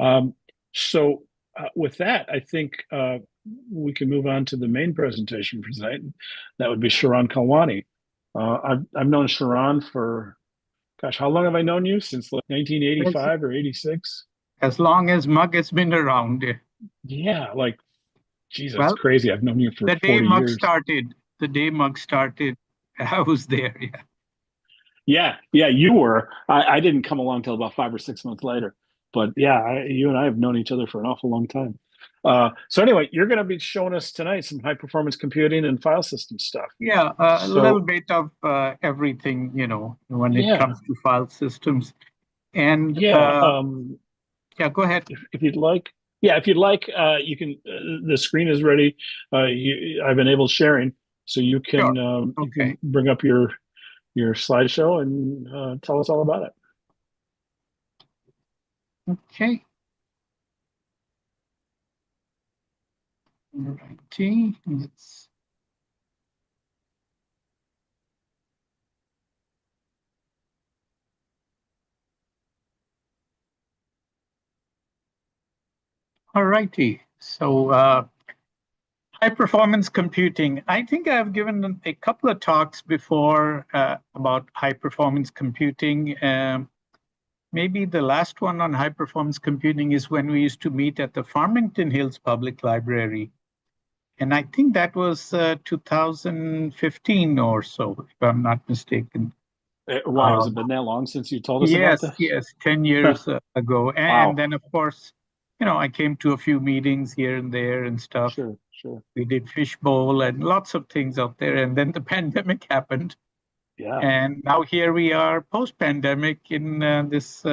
Um, so with that, I think we can move on to the main presentation for tonight. That would be Sharan Kalwani. I've known Sharan for, gosh, how long have I known you? Since like As, 1985 or 86? as long as Mug has been around. Yeah, like, geez, that's Well, crazy. I've known you for the day 40 Mug years. started, the day Mug started, I was there. Yeah. Yeah, you were. I didn't come along till about 5 or 6 months later. But yeah, you and I have known each other for an awful long time. So anyway, you're going to be showing us tonight some high performance computing and file system stuff. Yeah, a little So bit of everything, when it yeah, comes to file systems. And yeah. yeah, go ahead. If you'd like, yeah, if you'd like, you can. The screen is ready. I've enabled sharing, so Sure. you Okay. can bring up your slideshow and tell us all about it. Okay. Righty. Let's. All righty. So high performance computing. I think I've given a couple of talks before about high performance computing. Maybe the last one on high performance computing is when we used to meet at the Farmington Hills Public Library. And I think that was 2015 or so, if I'm not mistaken. Why has it been that long since you told us about Yes, this? yes, 10 years ago. And Wow. then, of course, I came to a few meetings here and there and stuff. Sure, sure. We did fishbowl and lots of things out there. And then the pandemic happened. Yeah. And now here we are post-pandemic in this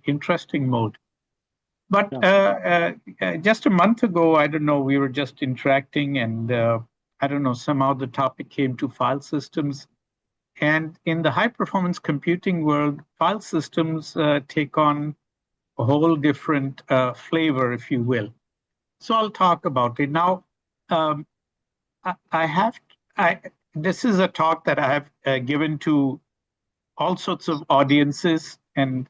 interesting mode. But Yeah. just a month ago, I don't know, we were just interacting and I don't know, somehow the topic came to file systems. And in the high performance computing world, file systems take on a whole different flavor, if you will. So I'll talk about it. Now, um, this is a talk that I have given to all sorts of audiences and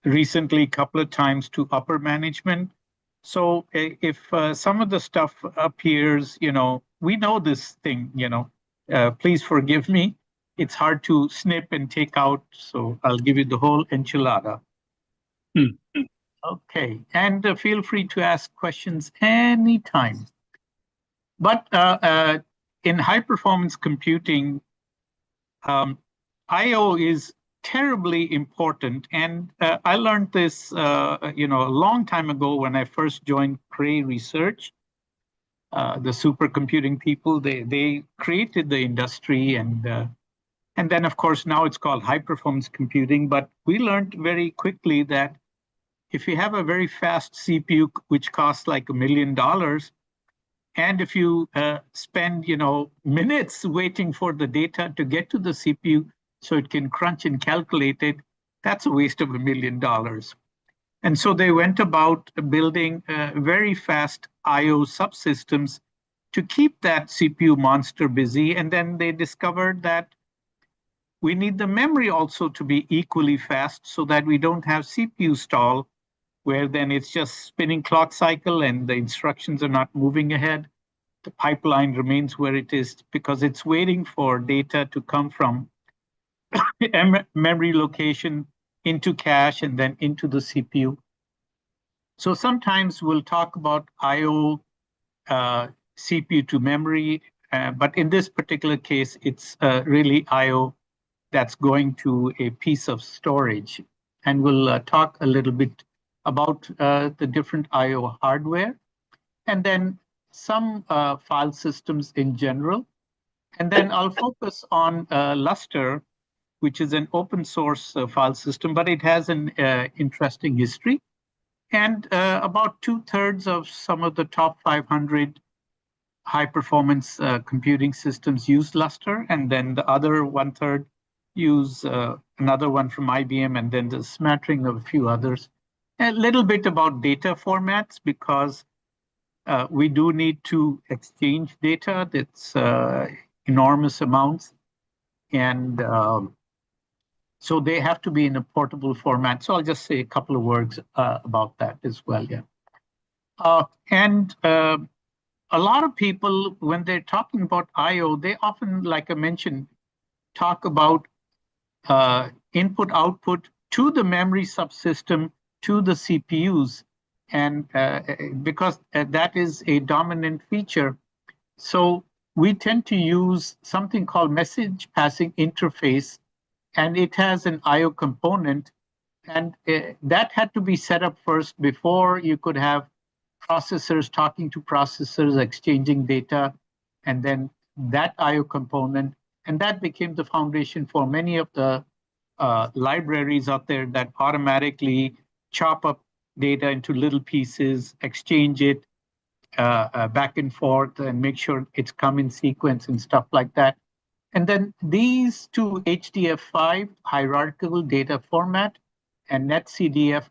recently a couple of times to upper management. So if some of the stuff appears, we know this thing, please forgive me. It's hard to snip and take out, so I'll give you the whole enchilada. Hmm. Okay, and feel free to ask questions anytime. But in high performance computing, I/O is terribly important, and I learned this, a long time ago when I first joined Cray Research. The supercomputing people, they created the industry, and then of course now it's called high performance computing. But we learned very quickly that if you have a very fast CPU which costs like $1 million, and if you spend minutes waiting for the data to get to the CPU so it can crunch and calculate it, that's a waste of $1 million. And so they went about building very fast I/O subsystems to keep that CPU monster busy. And then they discovered that we need the memory also to be equally fast so that we don't have CPU stall, where then it's just spinning clock cycle and the instructions are not moving ahead. The pipeline remains where it is because it's waiting for data to come from memory location into cache and then into the CPU. So sometimes we'll talk about I/O, CPU to memory, but in this particular case, it's really I/O that's going to a piece of storage. And we'll talk a little bit about the different I/O hardware, and then some file systems in general. And then I'll focus on Lustre, which is an open source file system, but it has an interesting history. And about 2/3 of some of the top 500 high performance computing systems use Lustre, and then the other 1/3 use another one from IBM, and then the smattering of a few others. A little bit about data formats, because we do need to exchange data that's enormous amounts. And So they have to be in a portable format. So I'll just say a couple of words about that as well. Yeah. And a lot of people, when they're talking about I/O, they often, like I mentioned, talk about input output to the memory subsystem, to the CPUs, and because that is a dominant feature. So we tend to use something called message passing interface, and it has an I/O component, and that had to be set up first before you could have processors talking to processors, exchanging data, and then that I/O component. And that became the foundation for many of the libraries out there that automatically chop up data into little pieces, exchange it back and forth, and make sure it's come in sequence and stuff like that. And then these two HDF5 hierarchical data format and NetCDF,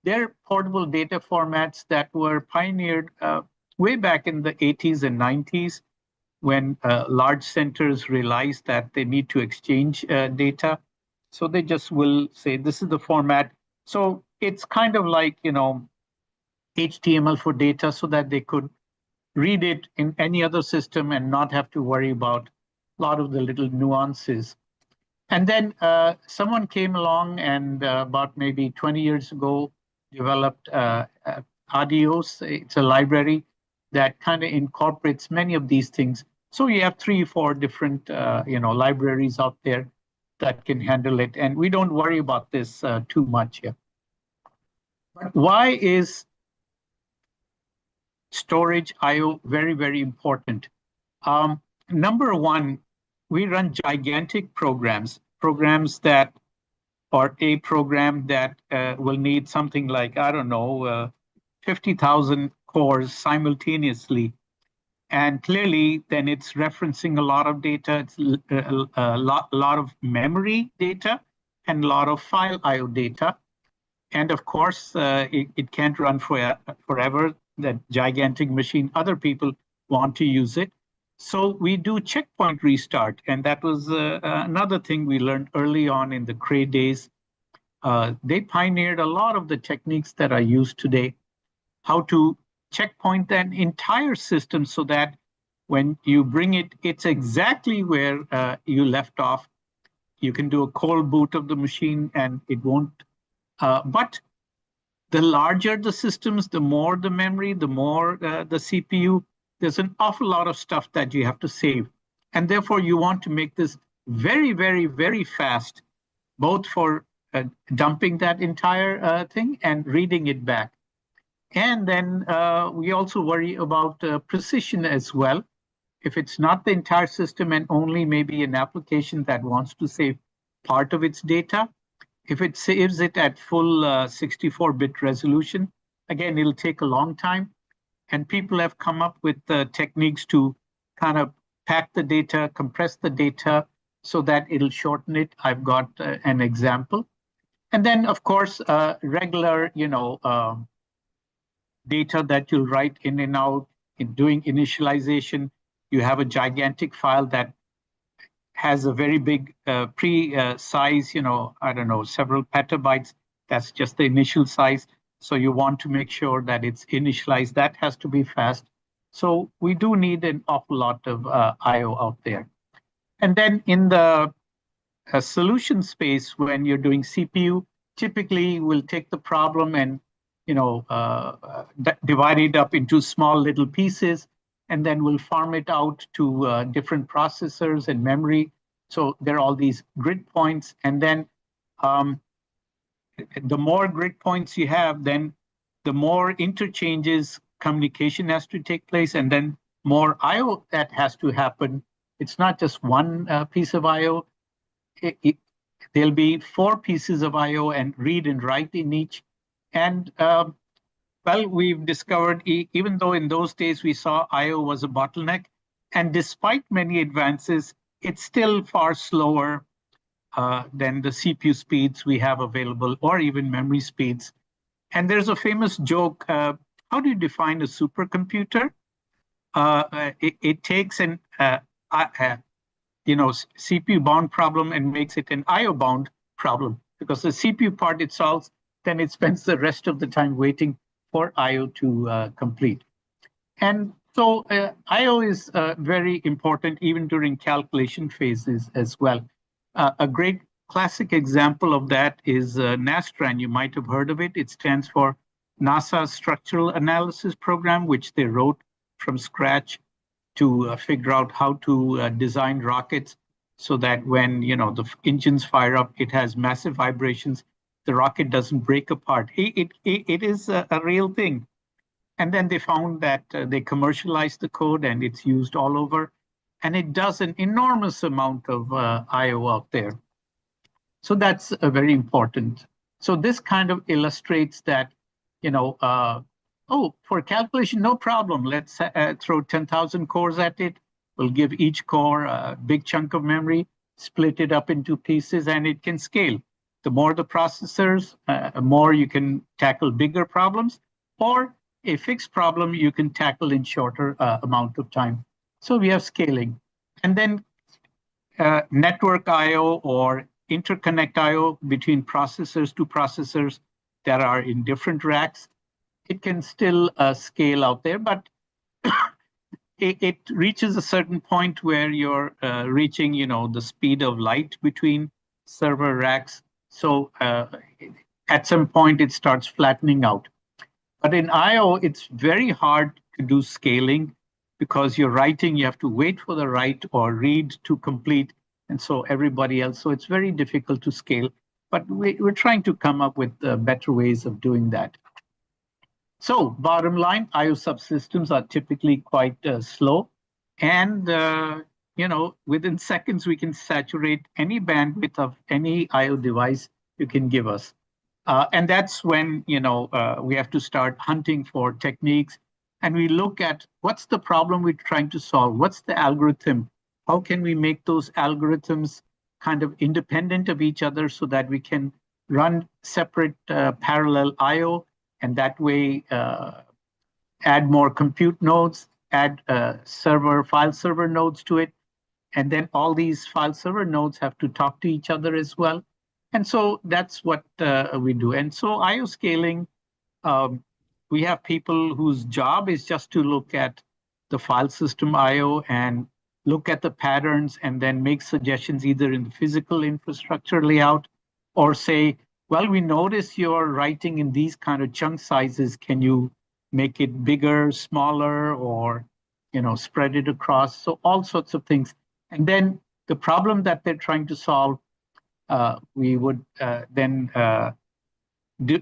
they're portable data formats that were pioneered way back in the 80s and 90s when large centers realized that they need to exchange data. So they just will say, this is the format. So it's kind of like, HTML for data so that they could read it in any other system and not have to worry about a lot of the little nuances. And then someone came along and about maybe 20 years ago developed Adios. It's a library that kind of incorporates many of these things. So you have 3 or 4 different libraries out there that can handle it. And we don't worry about this too much here. But why is storage I/O very, very important? Number one, we run gigantic programs that, or a program that will need something like, I don't know, 50,000 cores simultaneously. And clearly, then it's referencing a lot of data. It's a lot of memory data and a lot of file I/O data. And of course, it can't run forever, that gigantic machine. Other people want to use it. So we do checkpoint restart. And that was another thing we learned early on in the Cray days. They pioneered a lot of the techniques that are used today, how to checkpoint an entire system so that when you bring it, it's exactly where you left off. You can do a cold boot of the machine and it won't. But the larger the systems, the more the memory, the more the CPU, there's an awful lot of stuff that you have to save. And therefore, you want to make this very, very, very fast, both for dumping that entire thing and reading it back. And then we also worry about precision as well. If it's not the entire system and only maybe an application that wants to save part of its data, if it saves it at full 64-bit resolution, again, it'll take a long time. And people have come up with techniques to kind of pack the data, compress the data so that it'll shorten it. I've got an example. And then, of course, regular, data that you'll write in and out in doing initialization. You have a gigantic file that has a very big size, I don't know, several petabytes. That's just the initial size. So you want to make sure that it's initialized. That has to be fast. So we do need an awful lot of I/O out there. And then in the solution space, when you're doing CPU, typically we'll take the problem and divide it up into small little pieces, and then we'll farm it out to different processors and memory. So there are all these grid points, and then the more grid points you have, then the more interchanges, communication has to take place, and then more I/O that has to happen. It's not just one piece of I/O. There'll be 4 pieces of I/O and read and write in each. And well, we've discovered, even though in those days we saw I/O was a bottleneck, and despite many advances, it's still far slower than the CPU speeds we have available, or even memory speeds. And there's a famous joke, how do you define a supercomputer? It takes an CPU bound problem and makes it an I/O bound problem, because the CPU part it solves, then it spends the rest of the time waiting for I/O to complete. And so I/O is very important even during calculation phases as well. A great classic example of that is NASTRAN. You might have heard of it. It stands for NASA Structural Analysis Program, which they wrote from scratch to figure out how to design rockets so that when the engines fire up, it has massive vibrations. The rocket doesn't break apart. It is a real thing. And then they found that they commercialized the code and it's used all over. And it does an enormous amount of I/O out there. So that's very important. So this kind of illustrates that, for calculation, no problem. Let's throw 10,000 cores at it. We'll give each core a big chunk of memory, split it up into pieces, and it can scale. The more the processors, more you can tackle bigger problems, or a fixed problem you can tackle in shorter amount of time. So we have scaling. And then network I/O or interconnect I/O between processors to processors that are in different racks. It can still scale out there, but it reaches a certain point where you're reaching, the speed of light between server racks. So at some point, it starts flattening out. But in I/O, it's very hard to do scaling because you're writing, you have to wait for the write or read to complete, and so everybody else. So it's very difficult to scale. But we're trying to come up with better ways of doing that. So bottom line, I/O subsystems are typically quite slow. And, within seconds, we can saturate any bandwidth of any I/O device you can give us. And that's when, we have to start hunting for techniques. And we look at what's the problem we're trying to solve? What's the algorithm? How can we make those algorithms kind of independent of each other so that we can run separate parallel I/O, and that way add more compute nodes, add file server nodes to it. And then all these file server nodes have to talk to each other as well. And so that's what we do. And so I/O scaling, we have people whose job is just to look at the file system I/O and look at the patterns and then make suggestions either in the physical infrastructure layout or say, well, we notice you're writing in these kind of chunk sizes. Can you make it bigger, smaller, or spread it across? So all sorts of things. And then the problem that they're trying to solve, we would then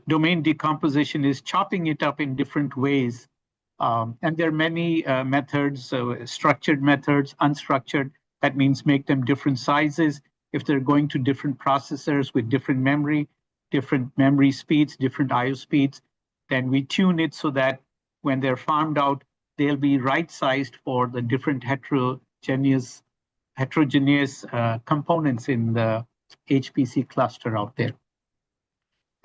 domain decomposition is chopping it up in different ways. And there are many methods, structured methods, unstructured. That means make them different sizes. If they're going to different processors with different memory speeds, different I/O speeds, then we tune it so that when they're farmed out, they'll be right-sized for the different heterogeneous components in the HPC cluster out there.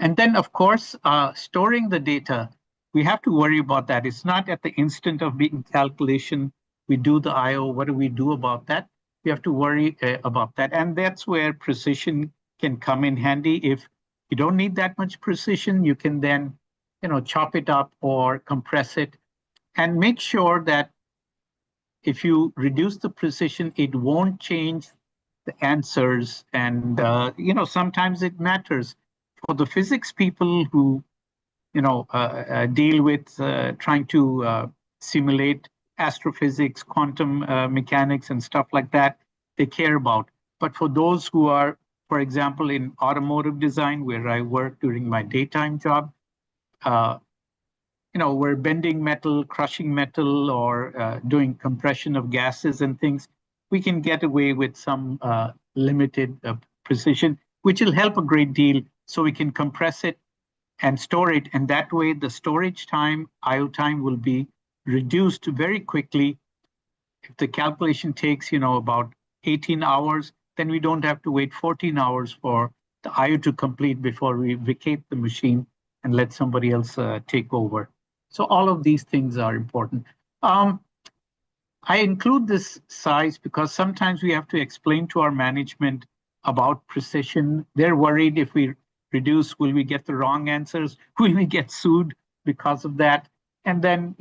And then, of course, storing the data, we have to worry about that. It's not at the instant of being calculation, we do the I/O, what do we do about that? We have to worry about that. And that's where precision can come in handy. If you don't need that much precision, you can then chop it up or compress it and make sure that if you reduce the precision, it won't change the answers. And, sometimes it matters. For the physics people who, deal with trying to simulate astrophysics, quantum mechanics, and stuff like that, they care about. But for those who are, for example, in automotive design, where I work during my daytime job, we're bending metal, crushing metal, or doing compression of gases and things, we can get away with some limited precision, which will help a great deal. So we can compress it and store it. And that way, the storage time, I/O time, will be reduced very quickly. If the calculation takes, about 18 hours, then we don't have to wait 14 hours for the I/O to complete before we vacate the machine and let somebody else take over. So all of these things are important. I include this size because sometimes we have to explain to our management about precision. They're worried if we reduce, will we get the wrong answers? Will we get sued because of that? And then,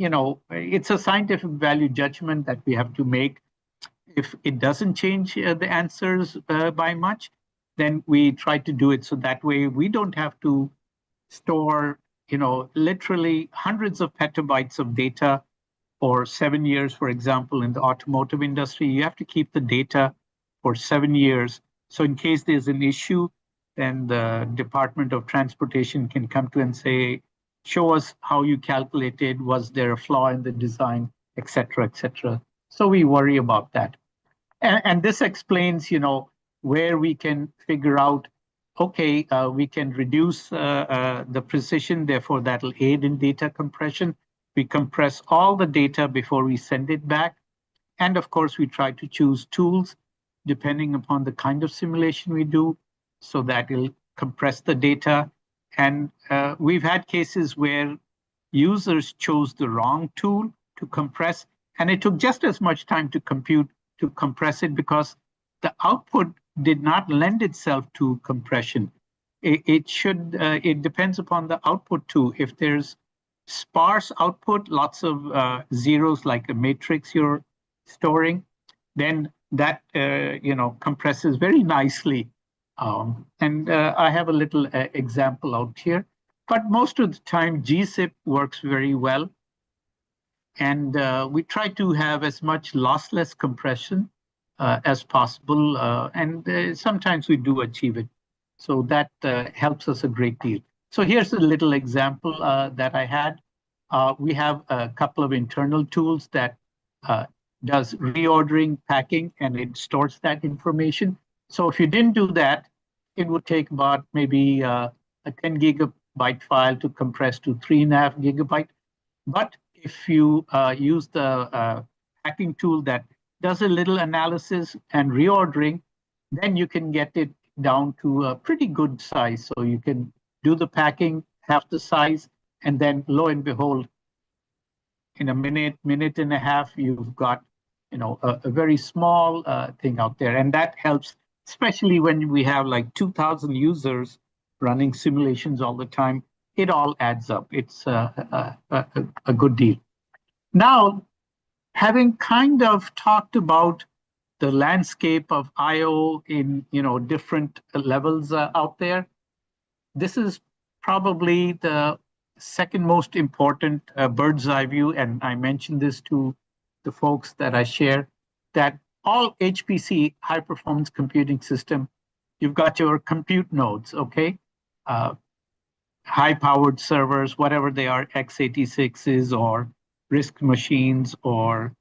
it's a scientific value judgment that we have to make. If it doesn't change the answers by much, then we try to do it so that way we don't have to store, literally hundreds of petabytes of data for 7 years, for example, in the automotive industry. You have to keep the data for 7 years. So in case there's an issue, then the Department of Transportation can come to and say, show us how you calculated, was there a flaw in the design, et cetera, et cetera. So we worry about that. And this explains, where we can figure out, okay, we can reduce the precision, therefore that'll aid in data compression. We compress all the data before we send it back. And of course, we try to choose tools depending upon the kind of simulation we do, so that it'll compress the data. And we've had cases where users chose the wrong tool to compress, and it took just as much time to compress it because the output did not lend itself to compression. It depends upon the output too. If there's sparse output, lots of zeros like a matrix you're storing, then that compresses very nicely. And I have a little example out here. But most of the time, gzip works very well. And we try to have as much lossless compression as possible. And sometimes we do achieve it. So that helps us a great deal. So here's a little example that I had. We have a couple of internal tools that does reordering, packing, and it stores that information. So if you didn't do that, it would take about maybe a 10 gigabyte file to compress to 3.5 gigabyte. But if you use the packing tool that does a little analysis and reordering, then you can get it down to a pretty good size. So you can do the packing, half the size, and then lo and behold, in a minute and a half, you've got a very small thing out there. And that helps, especially when we have like 2,000 users running simulations all the time. It all adds up. It's a good deal. Now, having kind of talked about the landscape of I/O in different levels out there, this is probably the second most important bird's eye view, and I mentioned this to the folks that I share, that all HPC, high performance computing system, you've got your compute nodes, okay? High powered servers, whatever they are, x86s or RISC machines, or,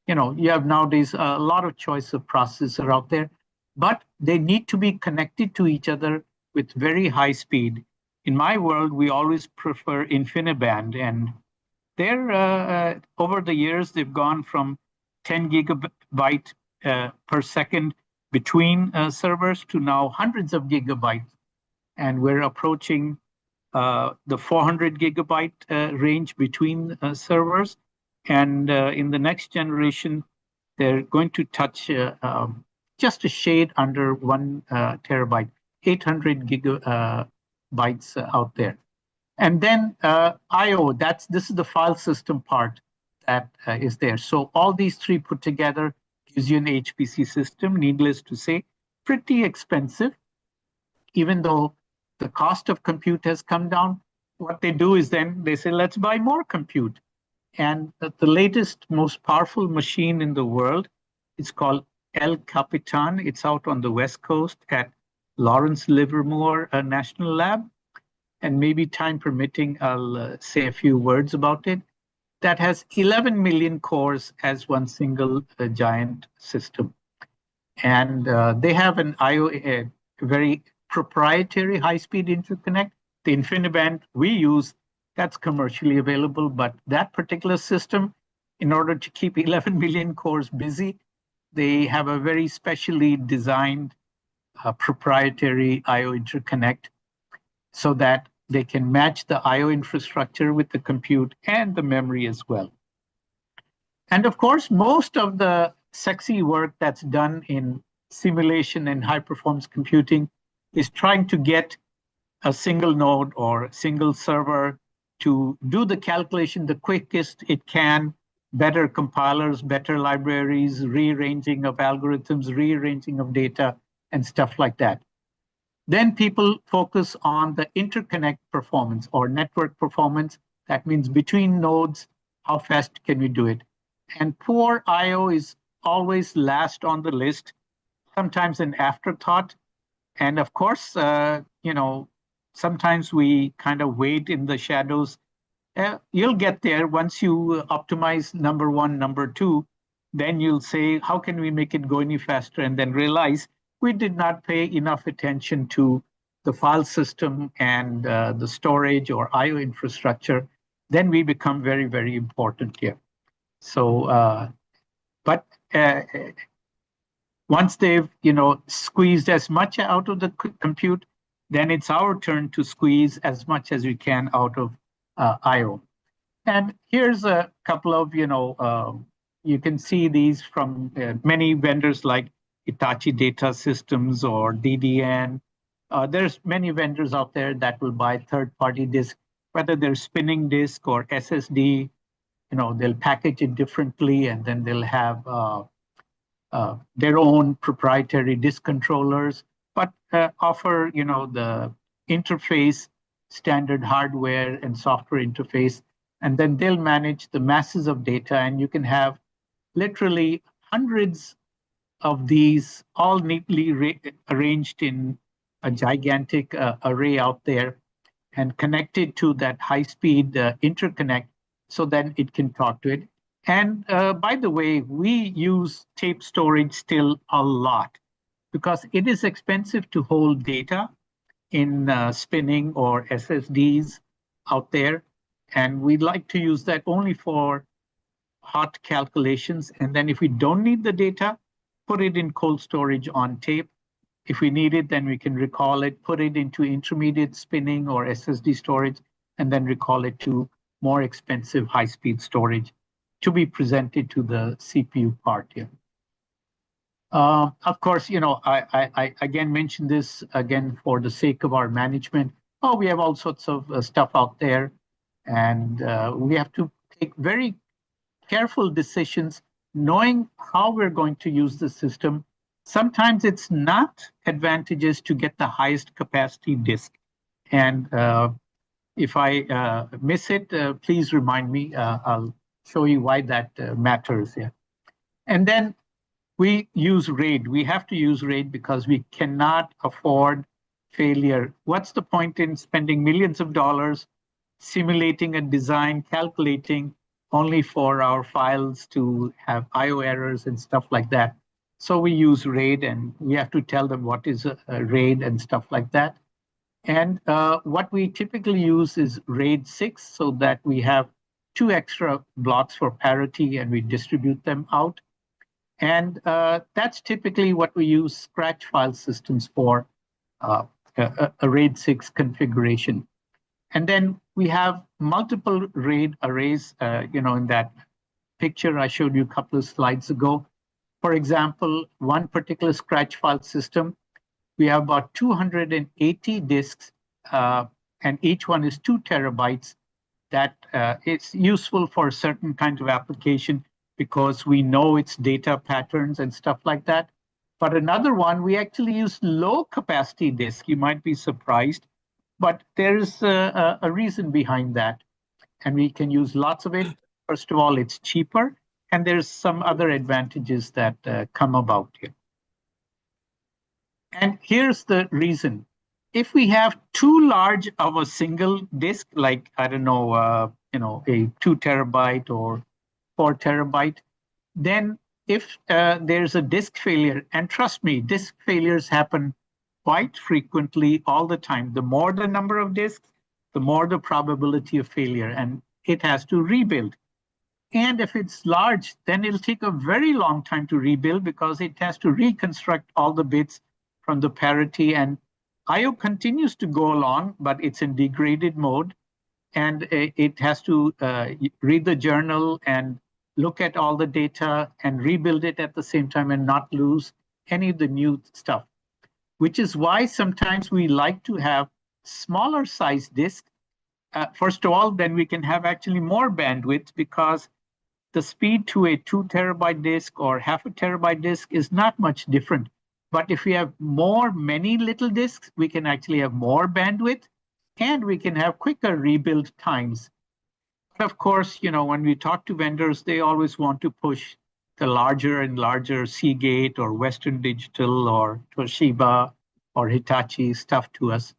you have nowadays a lot of choice of processor out there, but they need to be connected to each other with very high speed. In my world, we always prefer InfiniBand, and they're over the years, they've gone from 10 gigabyte per second between servers to now hundreds of gigabytes. And we're approaching the 400 gigabyte range between servers. And in the next generation, they're going to touch just a shade under 1 terabyte, 800 gigabytes out there. And then I/O, this is the file system part that is there. So all these three put together gives you an HPC system, needless to say, pretty expensive, even though the cost of compute has come down. What they do is then they say, let's buy more compute. And the latest, most powerful machine in the world is called El Capitan. It's out on the West Coast at Lawrence Livermore National Lab. And maybe time permitting, I'll say a few words about it. That has 11 million cores as one single giant system. And they have an I/O, a very proprietary high-speed interconnect. The InfiniBand we use, that's commercially available, but that particular system, in order to keep 11 million cores busy, they have a very specially designed proprietary I/O interconnect so that they can match the I/O infrastructure with the compute and the memory as well. And of course, most of the sexy work that's done in simulation and high performance computing is trying to get a single node or single server to do the calculation the quickest it can, better compilers, better libraries, rearranging of algorithms, rearranging of data, and stuff like that. Then people focus on the interconnect performance or network performance. That means between nodes, how fast can we do it? And poor I/O is always last on the list, sometimes an afterthought. And of course, sometimes we kind of wait in the shadows. You'll get there once you optimize number one, number two. Then you'll say, how can we make it go any faster? And then realize we did not pay enough attention to the file system and the storage or I/O infrastructure. Then we become very, very important here. So, but once they've squeezed as much out of the compute, then it's our turn to squeeze as much as we can out of I/O. And here's a couple of you can see these from many vendors like Hitachi Data Systems or DDN. There's many vendors out there that will buy third-party disk, whether they're spinning disk or SSD. They'll package it differently, and then they'll have their own proprietary disk controllers, but offer the interface, standard hardware and software interface, and then they'll manage the masses of data, and you can have literally hundreds of these all neatly arranged in a gigantic array out there and connected to that high-speed interconnect so that it can talk to it. And by the way, we use tape storage still a lot because it is expensive to hold data in spinning or SSDs out there. And we'd like to use that only for hot calculations. And then if we don't need the data, put it in cold storage on tape. If we need it, then we can recall it, put it into intermediate spinning or SSD storage, and then recall it to more expensive high-speed storage to be presented to the CPU part here. Of course, I again mentioned this again for the sake of our management. Oh, we have all sorts of stuff out there, and we have to take very careful decisions, knowing how we're going to use the system. Sometimes it's not advantageous to get the highest capacity disk. And if I miss it, please remind me. I'll show you why that matters here. And then we use RAID. We have to use RAID because we cannot afford failure. What's the point in spending millions of dollars simulating a design, calculating, only for our files to have I/O errors and stuff like that? So we use RAID, and we have to tell them what is a RAID and stuff like that. And what we typically use is RAID 6 so that we have 2 extra blocks for parity and we distribute them out. And that's typically what we use scratch file systems for, a RAID 6 configuration. And then we have multiple RAID arrays, in that picture I showed you a couple of slides ago. For example, one particular scratch file system, we have about 280 disks, and each one is 2 terabytes. That it's useful for certain kinds of application because we know its data patterns and stuff like that. But another one, we actually use low capacity disk. You might be surprised, but there's a reason behind that. And we can use lots of it. First of all, it's cheaper, and there's some other advantages that come about here. And here's the reason. If we have too large of a single disk, like, I don't know, a 2 terabyte or 4 terabyte, then if there's a disk failure, and trust me, disk failures happen quite frequently all the time. The more the number of disks, the more the probability of failure, and it has to rebuild. And if it's large, then it'll take a very long time to rebuild because it has to reconstruct all the bits from the parity, and I/O continues to go along, but it's in degraded mode, and it has to read the journal and look at all the data and rebuild it at the same time and not lose any of the new stuff, which is why sometimes we like to have smaller size disks. First of all, then we can have actually more bandwidth because the speed to a 2 terabyte disk or half a terabyte disk is not much different. But if we have many little disks, we can actually have more bandwidth and we can have quicker rebuild times. But of course, when we talk to vendors, they always want to push the larger and larger Seagate or Western Digital or Toshiba or Hitachi stuff to us.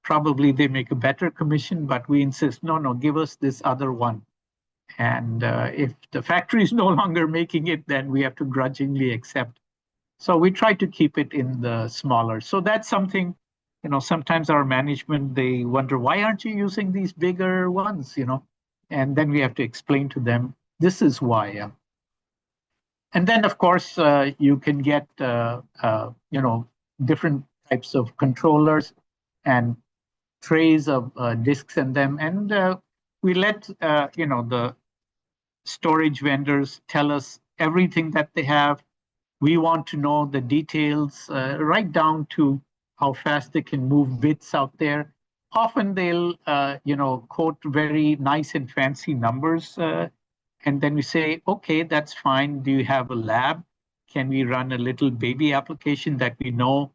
Probably they make a better commission, but we insist, no, give us this other one. And if the factory is no longer making it, then we have to grudgingly accept. So we try to keep it in the smaller. So that's something, sometimes our management, they wonder, why aren't you using these bigger ones, And then we have to explain to them, this is why. And then, of course, you can get, different types of controllers and trays of disks in them. And we let, the storage vendors tell us everything that they have. We want to know the details, right down to how fast they can move bits out there. Often they'll, quote very nice and fancy numbers. And then we say, okay, that's fine. Do you have a lab? Can we run a little baby application that we know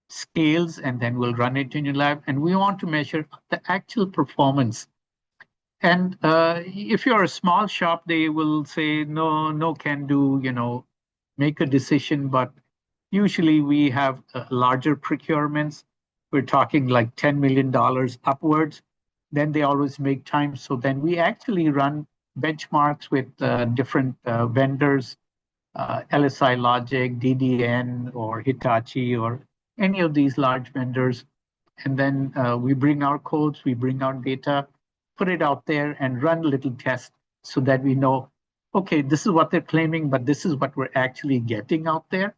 scales, and then we'll run it in your lab? And we want to measure the actual performance. And if you're a small shop, they will say, no can do, make a decision. But usually we have larger procurements. We're talking like $10 million upwards. Then they always make time. So then we actually run benchmarks with different vendors, LSI Logic, DDN, or Hitachi, or any of these large vendors. And then we bring our codes, we bring our data, put it out there and run a little test so that we know, okay, this is what they're claiming, but this is what we're actually getting out there.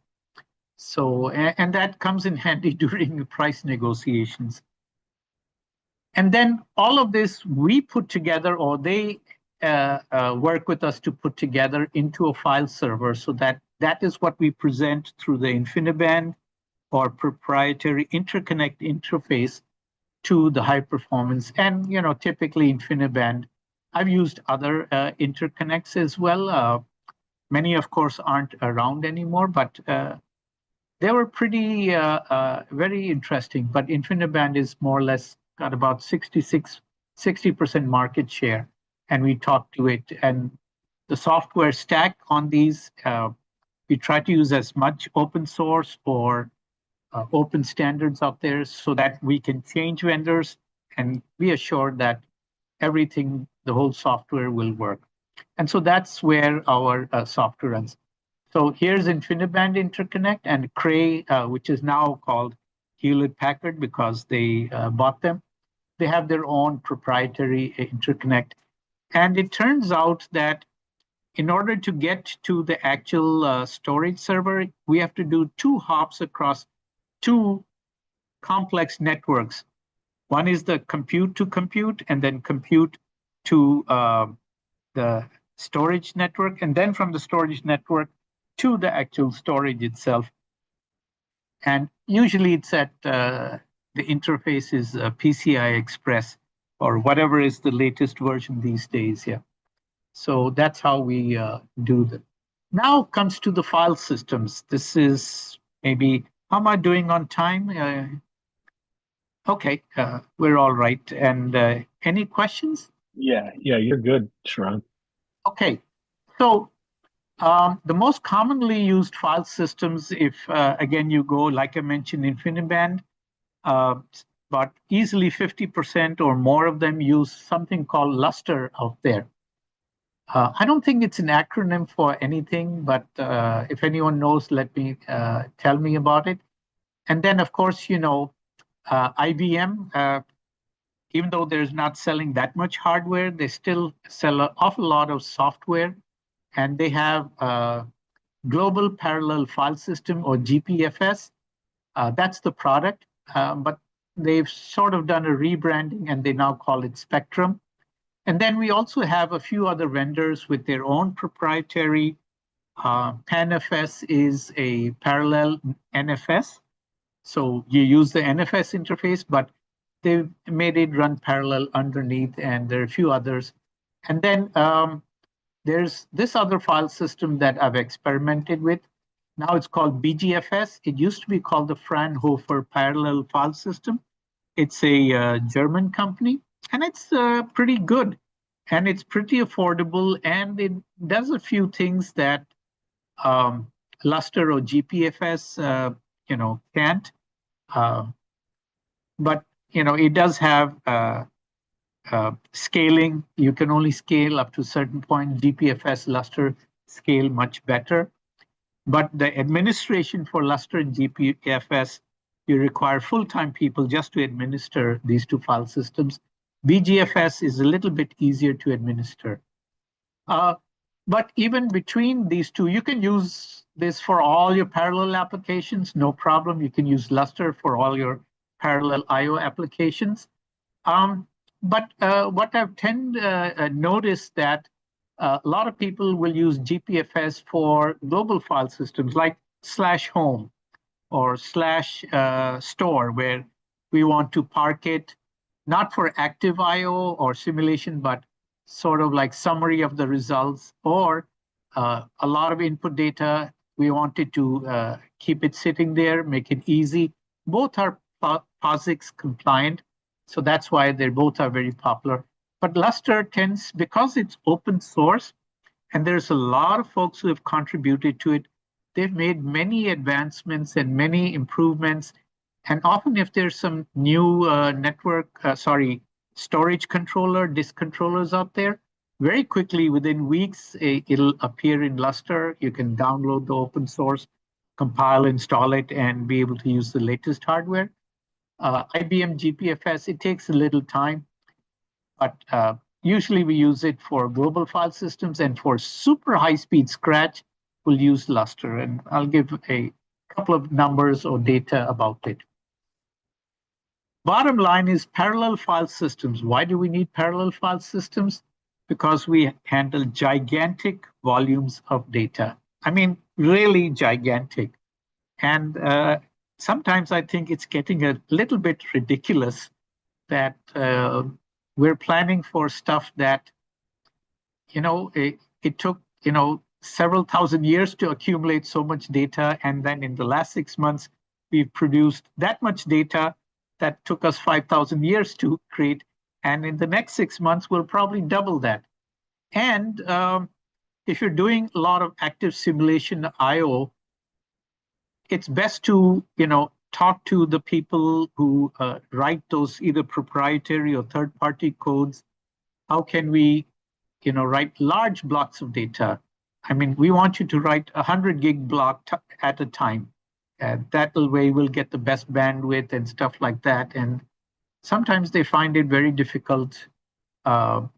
So, and that comes in handy during price negotiations. And then all of this we put together, or they work with us to put together into a file server, so that is what we present through the InfiniBand or proprietary interconnect interface to the high performance. And typically InfiniBand. I've used other interconnects as well. Many, of course, aren't around anymore, but they were pretty very interesting. But InfiniBand is more or less got about 60% market share, and we talk to it. And the software stack on these, we try to use as much open source or open standards out there so that we can change vendors and be assured that everything, the whole software will work. And so that's where our software runs. So here's InfiniBand interconnect and Cray, which is now called Hewlett-Packard because they bought them. They have their own proprietary interconnect. And it turns out that in order to get to the actual storage server, we have to do 2 hops across 2 complex networks. One is the compute to compute, and then compute to the storage network, and then from the storage network to the actual storage itself. And usually it's at the interface is PCI Express or whatever is the latest version these days. Yeah. So that's how we do that. Now comes to the file systems. This is maybe, how am I doing on time? Okay, we're all right. And any questions? Yeah, you're good, Sharan. Okay, so the most commonly used file systems, if again you go, like I mentioned, InfiniBand, but easily 50% or more of them use something called Lustre out there. I don't think it's an acronym for anything, but if anyone knows, let me tell me about it. And then, of course, IBM, even though there's not selling that much hardware, they still sell an awful lot of software. And they have Global Parallel File System, or GPFS. That's the product. But they've sort of done a rebranding, and they now call it Spectrum. And then we also have a few other vendors with their own proprietary PANFS is a parallel NFS. So you use the NFS interface, but they've made it run parallel underneath, and there are a few others. And then there's this other file system that I've experimented with. Now it's called BGFS. It used to be called the Fraunhofer Parallel File System. It's a German company, and it's pretty good, and it's pretty affordable, and it does a few things that Lustre or GPFS, can't. But it does have scaling. You can only scale up to a certain point. GPFS, Lustre scale much better. But the administration for Lustre and GPFS, you require full-time people just to administer these two file systems. BGFS is a little bit easier to administer. But even between these two, you can use this for all your parallel applications, no problem. You can use Lustre for all your parallel I/O applications. But what I've noticed that a lot of people will use GPFS for global file systems like /home or /store, where we want to park it not for active I/O or simulation, but sort of like summary of the results, or a lot of input data. We wanted to keep it sitting there, make it easy. Both are POSIX compliant, so that's why they both are very popular. But Lustre tends, because it's open source, and there's a lot of folks who have contributed to it, they've made many advancements and many improvements. And often if there's some new storage controller, disk controllers out there, very quickly, within weeks, it'll appear in Lustre. You can download the open source, compile, install it, and be able to use the latest hardware. IBM GPFS, it takes a little time, but usually we use it for global file systems, and for super high-speed scratch, we'll use Lustre. And I'll give a couple of numbers or data about it. Bottom line is parallel file systems. Why do we need parallel file systems? Because we handle gigantic volumes of data. I mean, really gigantic. And sometimes I think it's getting a little bit ridiculous that we're planning for stuff that, it took, several thousand years to accumulate so much data. And then in the last 6 months, we've produced that much data that took us 5,000 years to create. And in the next 6 months, we'll probably double that. And if you're doing a lot of active simulation I/O, it's best to, talk to the people who write those either proprietary or third-party codes. How can we, write large blocks of data? I mean, we want you to write 100 gig block at a time. That way we'll get the best bandwidth and stuff like that. And sometimes they find it very difficult, to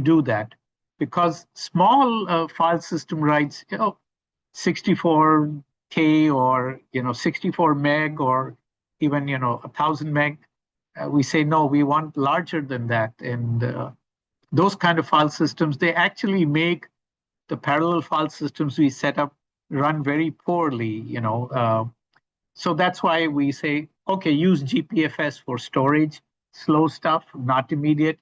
do that, because small file system writes, 64K or 64 meg or even 1,000 meg. We say no, we want larger than that. And those kind of file systems, they actually make the parallel file systems we set up run very poorly. So that's why we say, okay, use GPFS for storage, slow stuff, not immediate,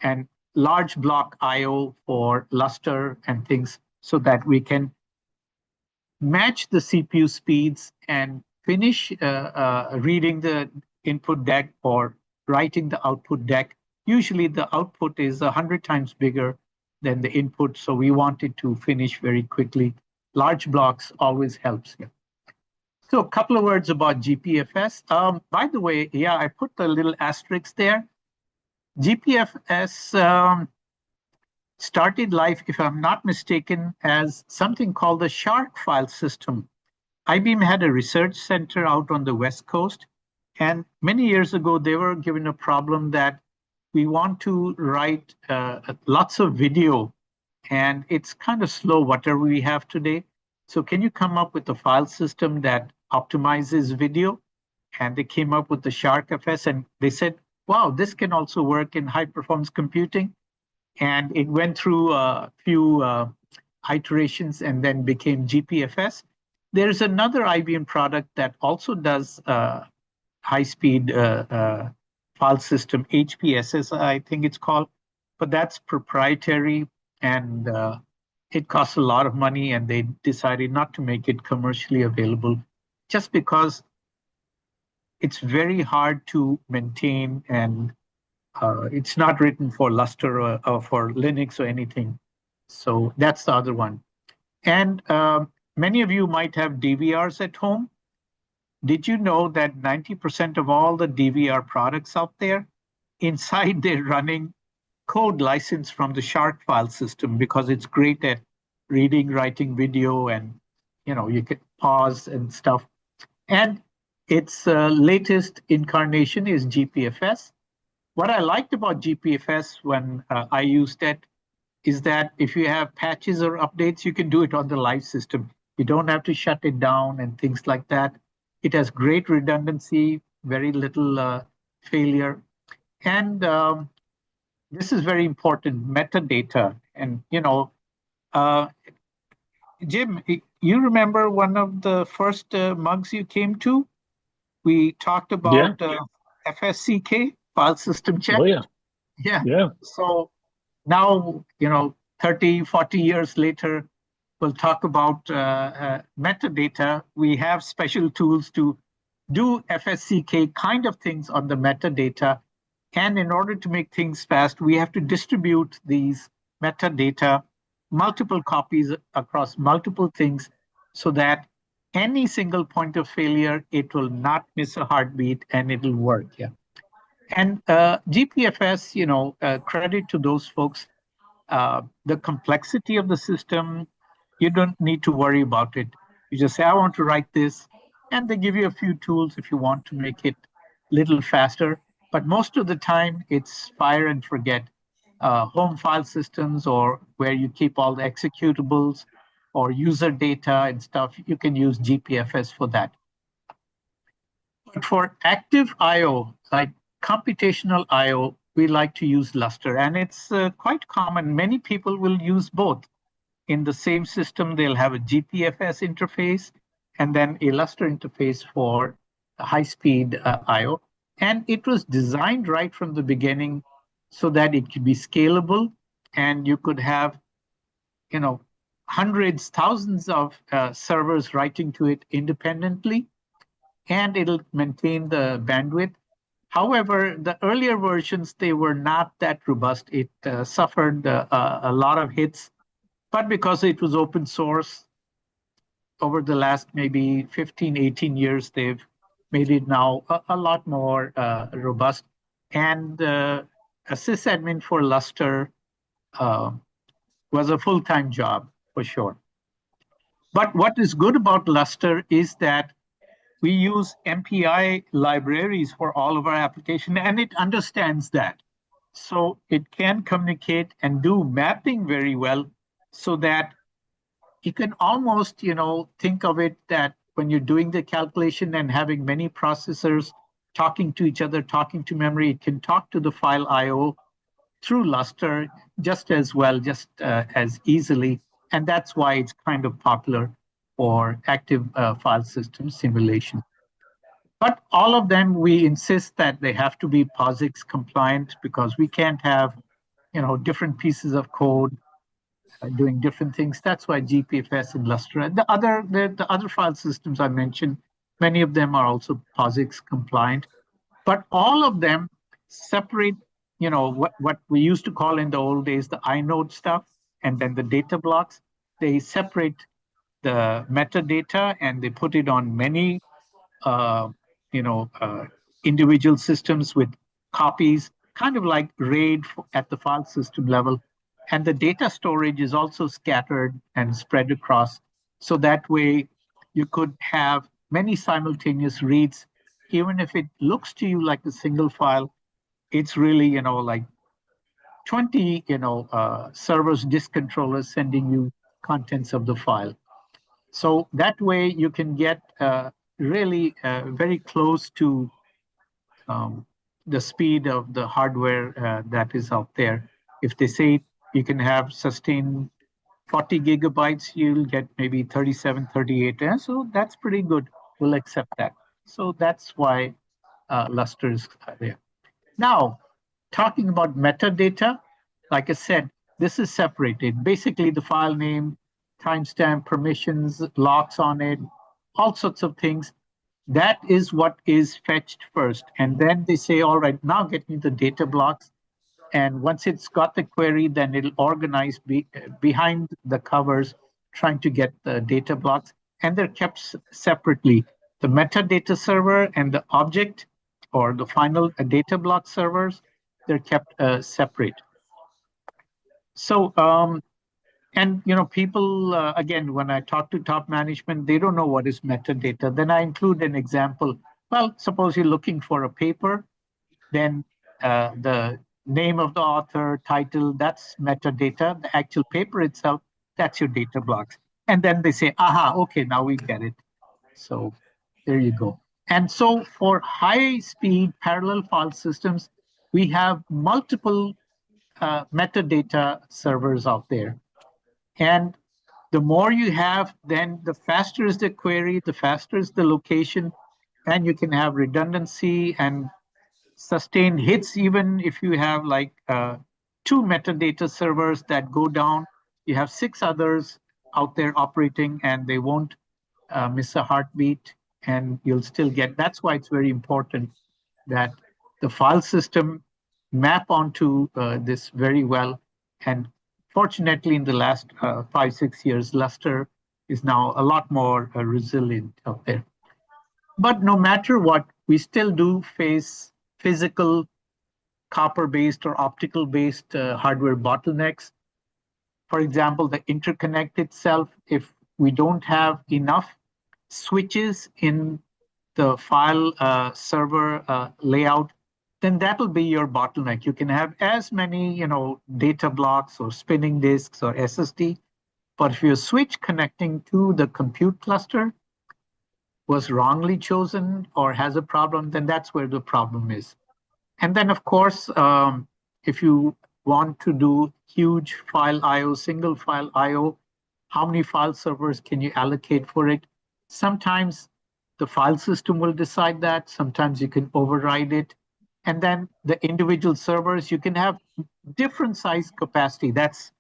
and large block I/O for Lustre and things, so that we can match the CPU speeds and finish reading the input deck or writing the output deck. Usually the output is 100 times bigger than the input, so we want it to finish very quickly. Large blocks always helps here. So a couple of words about GPFS. By the way, I put the little asterisk there. GPFS started life, if I'm not mistaken, as something called the Shark file system. IBM had a research center out on the West Coast, and many years ago, they were given a problem that we want to write lots of video, and it's kind of slow, whatever we have today. So can you come up with a file system that optimizes video? And they came up with the Shark FS, and they said, wow, this can also work in high performance computing. And it went through a few iterations and then became GPFS. There's another IBM product that also does high-speed file system, HPSS, I think it's called, but that's proprietary and it costs a lot of money, and they decided not to make it commercially available just because it's very hard to maintain, and it's not written for Lustre or for Linux or anything. So that's the other one. And many of you might have DVRs at home. Did you know that 90% of all the DVR products out there, inside they're running code license from the Shark file system because it's great at reading, writing video, and you can pause and stuff. And its latest incarnation is GPFS. What I liked about GPFS when I used it is that if you have patches or updates, you can do it on the live system. You don't have to shut it down and things like that. It has great redundancy, very little failure. And this is very important, metadata. And, Jim, you remember one of the first mugs you came to? We talked about FSCK, file system check. Oh, yeah. Yeah. Yeah. So now, 30, 40 years later, we'll talk about metadata. We have special tools to do FSCK kind of things on the metadata. And in order to make things fast, we have to distribute these metadata, multiple copies across multiple things, so that any single point of failure, it will not miss a heartbeat and it'll work. Yeah. And GPFS, credit to those folks. The complexity of the system, you don't need to worry about it. You just say, I want to write this, and they give you a few tools if you want to make it a little faster. But most of the time, it's fire and forget. Home file systems, or where you keep all the executables or user data and stuff, you can use GPFS for that. But for active I/O, like computational I/O, we like to use Lustre, and it's quite common. Many people will use both. In the same system, they'll have a GPFS interface and then a Lustre interface for high-speed I/O. And it was designed right from the beginning so that it could be scalable, and you could have, hundreds, thousands of servers writing to it independently, and it'll maintain the bandwidth. However, the earlier versions, they were not that robust. It suffered a lot of hits, but because it was open source, over the last maybe 15, 18 years, they've made it now a lot more robust. And a sysadmin for Lustre was a full-time job, for sure. But what is good about Lustre is that we use MPI libraries for all of our application, and it understands that. So it can communicate and do mapping very well, so that you can almost, think of it that when you're doing the calculation and having many processors talking to each other, talking to memory, it can talk to the file I/O through Lustre just as well, just as easily. And that's why it's kind of popular for active file system simulation. But all of them, we insist that they have to be POSIX compliant, because we can't have, different pieces of code doing different things. That's why GPFS and Lustre and the other file systems I mentioned, many of them are also POSIX compliant. But all of them separate, what we used to call in the old days the inode stuff, and then the data blocks. They separate the metadata and they put it on many individual systems with copies, kind of like RAID at the file system level. And the data storage is also scattered and spread across. So that way you could have many simultaneous reads. Even if it looks to you like a single file, it's really, like 20, servers, disk controllers sending you contents of the file. So that way you can get really very close to the speed of the hardware that is out there. If they say you can have sustained 40 gigabytes, you'll get maybe 37, 38. So that's pretty good. We'll accept that. So that's why Lustre is there. Now, talking about metadata, like I said, this is separated. Basically, the file name, timestamp, permissions, locks on it, all sorts of things. That is what is fetched first. And then they say, all right, now get me the data blocks. And once it's got the query, then it'll organize behind the covers, trying to get the data blocks. And they're kept separately. The metadata server and the object or the final data block servers, they're kept separate. So, and people, again, when I talk to top management, they don't know what is metadata. Then I include an example. Well, suppose you're looking for a paper, then the name of the author, title, that's metadata. The actual paper itself, that's your data blocks. And then they say, aha, okay, now we get it. So there you go. And so for high-speed parallel file systems, we have multiple metadata servers out there. And the more you have, then the faster is the query, the faster is the location, and you can have redundancy and sustained hits. Even if you have like two metadata servers that go down, you have six others out there operating and they won't miss a heartbeat, and you'll still get. That's why it's very important that the file system map onto this very well. And fortunately, in the last 5, 6 years, Lustre is now a lot more resilient out there. But no matter what, we still do face physical copper-based or optical-based hardware bottlenecks. For example, the interconnect itself, if we don't have enough switches in the file server layout, then that'll be your bottleneck. You can have as many, data blocks or spinning disks or SSD, but if your switch connecting to the compute cluster was wrongly chosen or has a problem, then that's where the problem is. And then, of course, if you want to do huge file I/O, single file I/O, how many file servers can you allocate for it? Sometimes the file system will decide that. Sometimes you can override it. And then the individual servers, you can have different size capacity. That's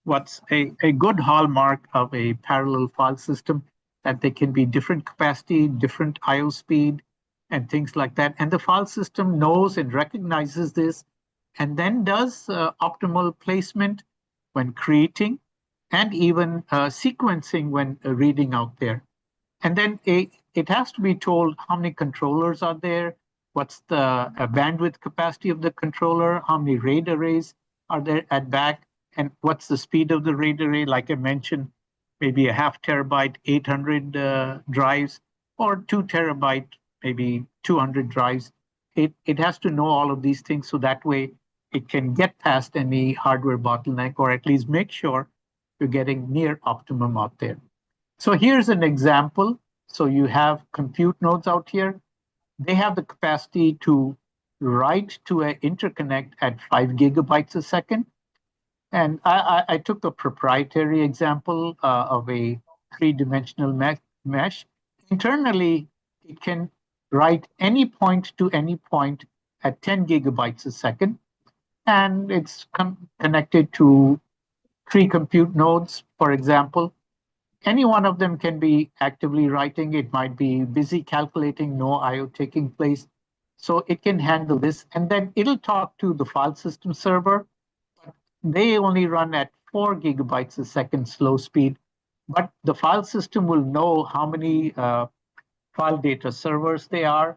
what's a good hallmark of a parallel file system, that they can be different capacity, different I/O speed, and things like that. And the file system knows and recognizes this and then does optimal placement when creating and even sequencing when reading out there. And then it has to be told how many controllers are there, what's the bandwidth capacity of the controller, how many RAID arrays are there at back, and what's the speed of the RAID array. Like I mentioned, maybe a 0.5 terabyte, 800 drives, or 2 terabyte, maybe 200 drives. It has to know all of these things so that way it can get past any hardware bottleneck, or at least make sure you're getting near optimum out there. So here's an example. So you have compute nodes out here. They have the capacity to write to an interconnect at 5 gigabytes a second. And I took a proprietary example of a three-dimensional mesh. Internally, it can write any point to any point at 10 gigabytes a second. And it's connected to 3 compute nodes, for example. Any one of them can be actively writing. It might be busy calculating, no I/O taking place. So it can handle this. And then it'll talk to the file system server. They only run at 4 gigabytes a second slow speed. But the file system will know how many file data servers they are.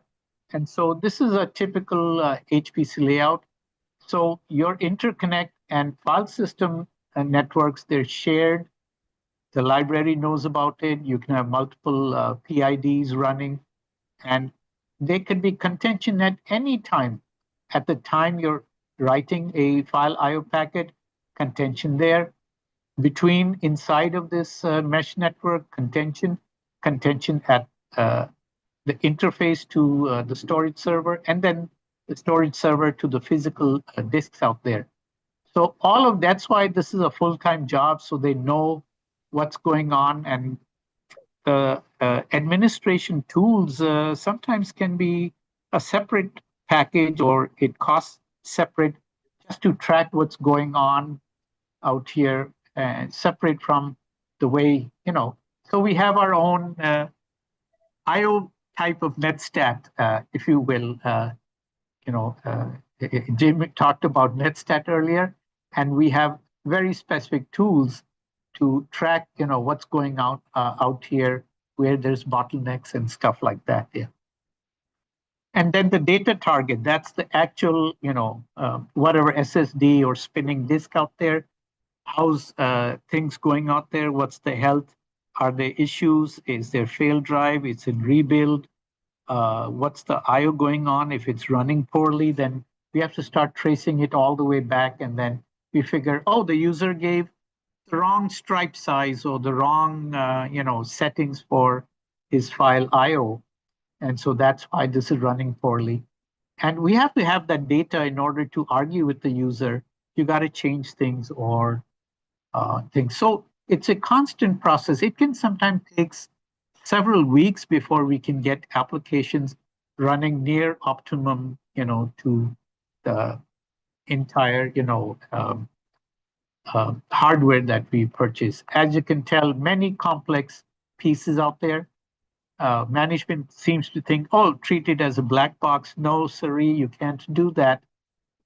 And so this is a typical HPC layout. So your interconnect and file system networks, they're shared. The library knows about it. You can have multiple PIDs running, and they can be contention at any time. At the time you're writing a file I/O packet, contention there. Between inside of this mesh network, contention at the interface to the storage server, and then the storage server to the physical disks out there. So that's why this is a full-time job, so they know what's going on. And the administration tools sometimes can be a separate package, or it costs separate just to track what's going on out here, and separate from the way, so we have our own IO type of netstat, if you will. You know, uh, Jim talked about netstat earlier, and we have very specific tools to track, what's going on out here, where there's bottlenecks and stuff like that. Yeah. And then the data target, that's the actual, whatever SSD or spinning disk out there. How's things going out there? What's the health? Are there issues? Is there failed drive? It's in rebuild. What's the IO going on? If it's running poorly, then we have to start tracing it all the way back. And then we figure, oh, the user gave the wrong stripe size or the wrong, settings for his file IO. And so that's why this is running poorly. And we have to have that data in order to argue with the user. You got to change things or things. So it's a constant process. It can sometimes take several weeks before we can get applications running near optimum, to the entire, hardware that we purchase. As you can tell, many complex pieces out there. Management seems to think, oh, treat it as a black box. No, sirree, you can't do that.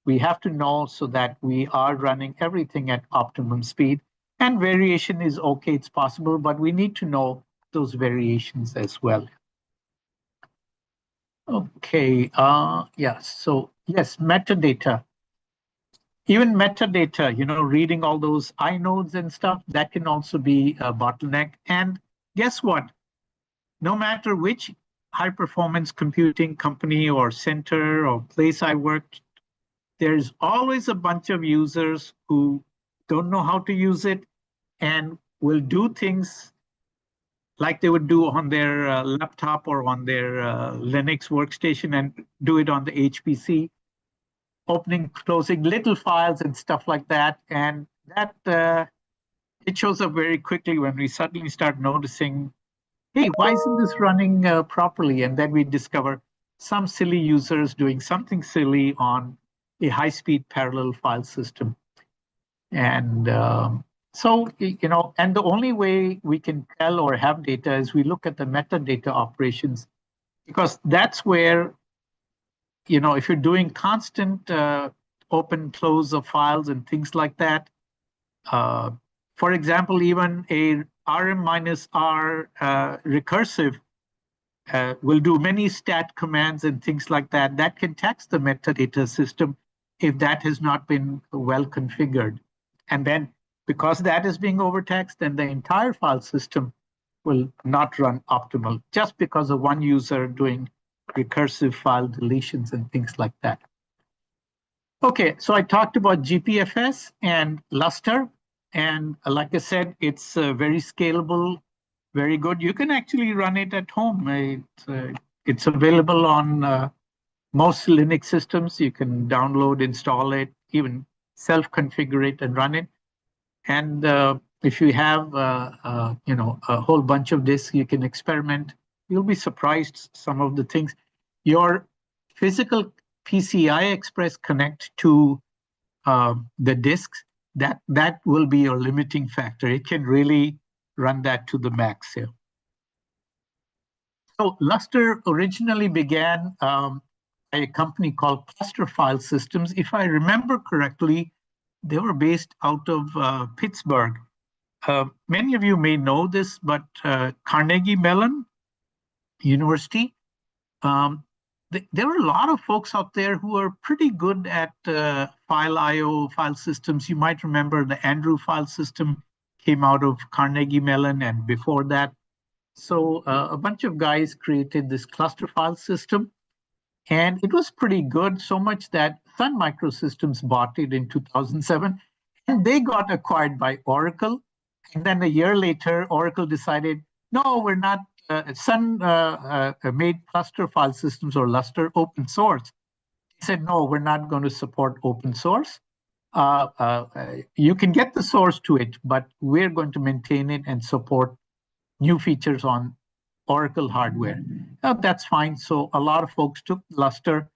We have to know so that we are running everything at optimum speed. And variation is okay, it's possible, but we need to know those variations as well. Okay, so yes, metadata. Even metadata, reading all those inodes and stuff, that can also be a bottleneck. And guess what? No matter which high performance computing company or center or place I worked, there's always a bunch of users who don't know how to use it and will do things like they would do on their laptop or on their Linux workstation and do it on the HPC, opening, closing little files and stuff like that. And that it shows up very quickly when we suddenly start noticing, hey, why isn't this running properly? And then we discover some silly users doing something silly on a high-speed parallel file system. And so, and the only way we can tell or have data is we look at the metadata operations, because that's where, if you're doing constant open, close of files and things like that, for example, even a rm minus r recursive will do many stat commands and things like that. That can tax the metadata system if that has not been well configured. And then because that is being overtaxed, then the entire file system will not run optimal just because of one user doing recursive file deletions and things like that. Okay, so I talked about GPFS and Lustre. And like I said, it's very scalable, very good. You can actually run it at home. It's available on most Linux systems. You can download, install it, even self-configure it and run it. And if you have, a whole bunch of disks, you can experiment. You'll be surprised some of the things. Your physical PCI Express connect to the disks, that will be your limiting factor. It can really run that to the max here. So Lustre originally began a company called Cluster Filesystems. If I remember correctly, they were based out of Pittsburgh. Many of you may know this, but Carnegie Mellon University, there were a lot of folks out there who are pretty good at file IO, file systems. You might remember the Andrew file system came out of Carnegie Mellon, and before that. So a bunch of guys created this cluster file system, and it was pretty good, so much that Sun Microsystems bought it in 2007, and they got acquired by Oracle. And then a year later, Oracle decided, no, we're not. Sun made cluster file systems or Lustre open source. They said, no, we're not going to support open source. You can get the source to it, but we're going to maintain it and support new features on Oracle hardware. Now, that's fine. So a lot of folks took Lustre,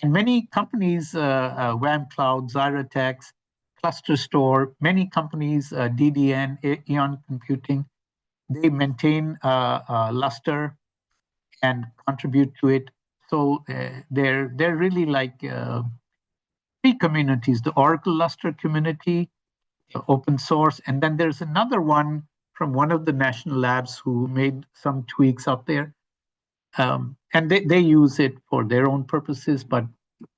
and many companies, WAM Cloud, Zyratex, Cluster Store, many companies, DDN, Eon Computing, they maintain Lustre and contribute to it. So they're really like three communities: the Oracle Lustre community, open source, and then there's another one from one of the national labs who made some tweaks out there. And they use it for their own purposes, but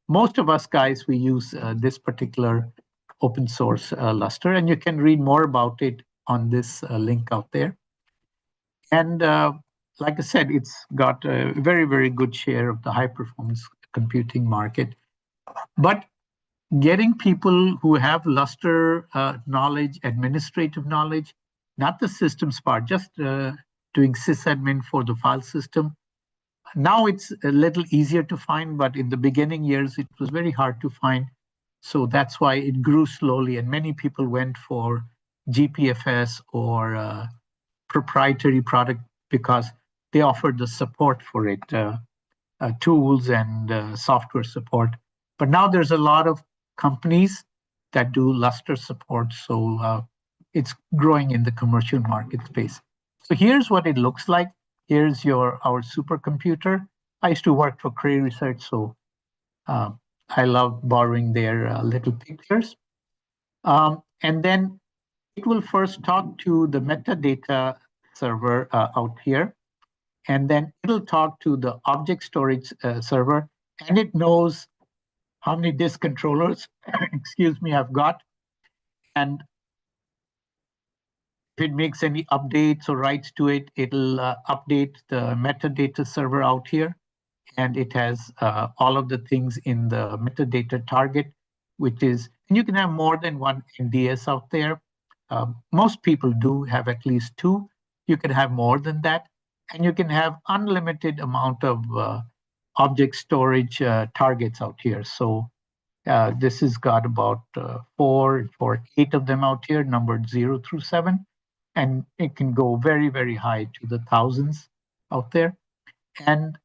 most of us guys, we use this particular open source Lustre, and you can read more about it on this link out there. And like I said, it's got a very, very good share of the high performance computing market. But getting people who have Lustre knowledge, administrative knowledge, not the systems part, just doing sysadmin for the file system. Now it's a little easier to find, but in the beginning years, it was very hard to find. So that's why it grew slowly, and many people went for GPFS or proprietary product because they offered the support for it, tools and software support. But now there's a lot of companies that do Lustre support, so it's growing in the commercial market space. So here's what it looks like. Here's our supercomputer. I used to work for Cray Research, so I love borrowing their little pictures. And then it will first talk to the metadata server out here, and then it'll talk to the object storage server, and it knows how many disk controllers, excuse me, I've got. And if it makes any updates or writes to it, it'll update the metadata server out here. And it has all of the things in the metadata target, which is, and you can have more than one NDS out there. Most people do have at least two. You can have more than that. And you can have unlimited amount of object storage targets out here. So this has got about 4 or 8 of them out here, numbered 0 through 7. And it can go very, very high to the thousands out there. And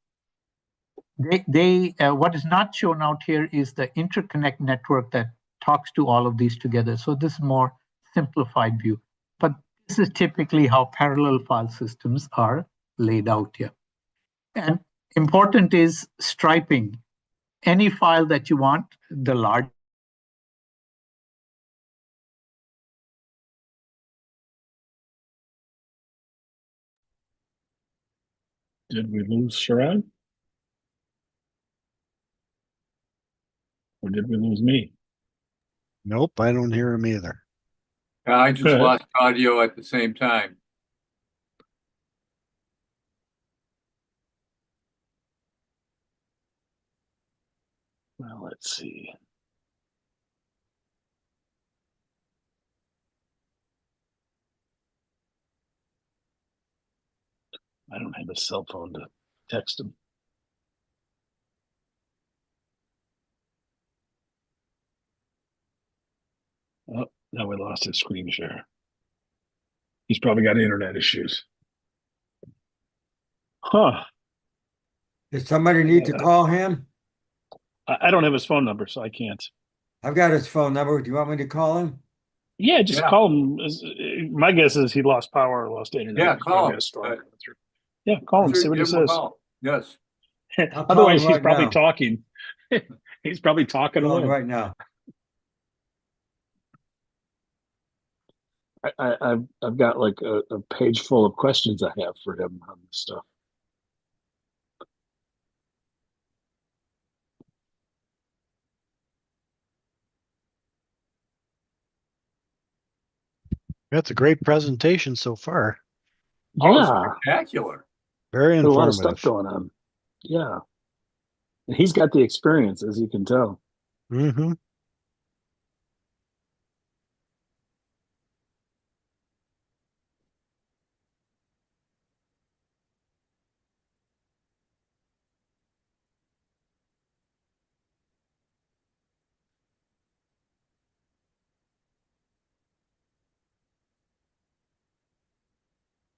what is not shown out here is the interconnect network that talks to all of these together. So this is more simplified view. But this is typically how parallel file systems are laid out here. And important is striping. Any file that you want, the large. Did we lose Sharan? Or did we lose me? Nope, I don't hear him either. I just lost audio at the same time. Well, let's see. I don't have a cell phone to text him. Oh, now we lost his screen share. He's probably got internet issues. Huh. Does somebody need to call him? I don't have his phone number, so I can't. I've got his phone number. Do you want me to call him? Yeah, just Yeah. call him. My guess is he lost power or lost internet. Yeah, call him. Yeah, call him. Give See what he him a says. call. Yes. I'll call Otherwise, him he's right probably now. talking. He's probably talking Call him away. right now. I've got like a page full of questions I have for him on this stuff. That's a great presentation so far. Oh, Yeah, spectacular. Very there's a lot of stuff informative. going on. Yeah, and he's got the experience, as you can tell. Mm-hmm.